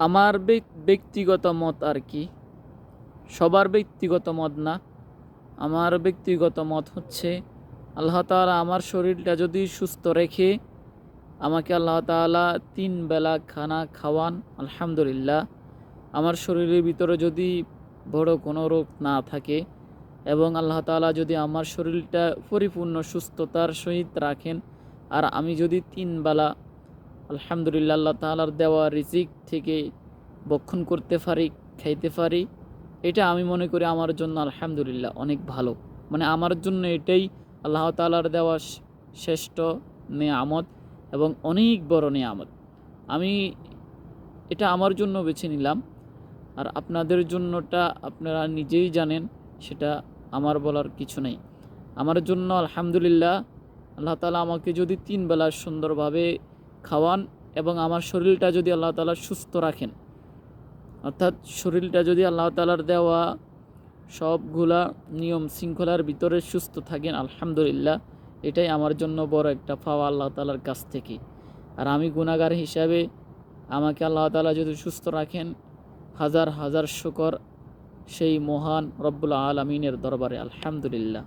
আমার ব্যক্তিগত মত আর কি, সবার ব্যক্তিগত মত না। আমার ব্যক্তিগত মত হচ্ছে আল্লাহ তাআলা আমার শরীরটা যদি সুস্থ রেখে আমাকে আল্লাহ তাআলা 3 বেলা খানা খাওয়ান, আলহামদুলিল্লাহ। আমার শরীরের ভিতরে যদি বড় কোনো রোগ না থাকে এবং আল্লাহ তাআলা যদি আমার শরীরটা পরিপূর্ণ সুস্থতার সহিত রাখেন, আর আমি যদি 3 বেলা আলহামদুলিল্লাহ আল্লাহ তাআলার দেওয়া রিজিক থেকে ভক্ষণ করতে পারি, খাইতে পারি, এটা আমি মনে করি আমার জন্য আলহামদুলিল্লাহ অনেক ভালো। মানে আমার জন্য এটাই আল্লাহ তাআলার দেওয়া শ্রেষ্ঠ নেয়ামত এবং অনেক বড় নেয়ামত। আমি এটা আমার জন্য বেছে নিলাম, আর আপনাদের জন্যটা আপনারা নিজেই জানেন, সেটা আমার বলার কিছু নেই। আমার জন্য আলহামদুলিল্লাহ আল্লাহ তাআলা আমাকে যদি 3 বেলা সুন্দরভাবে খাওয়ান এবং আমার শরীরটা যদি আল্লাহ তাআলা সুস্থ রাখেন, অর্থাৎ শরীরটা যদি আল্লাহ তাআলার দেওয়া সবগুলা নিয়ম শৃঙ্খলার ভিতরে সুস্থ থাকেন, আলহামদুলিল্লাহ এটাই আমার জন্য বড় একটা পাওয়া আল্লাহ তাআলার কাছ থেকে। আর আমি গুনাহগার হিসাবে আমাকে আল্লাহ তাআলা যদি সুস্থ রাখেন, হাজার হাজার শুকর সেই মহান রব্বুল আলামিনের দরবারে, আলহামদুলিল্লাহ।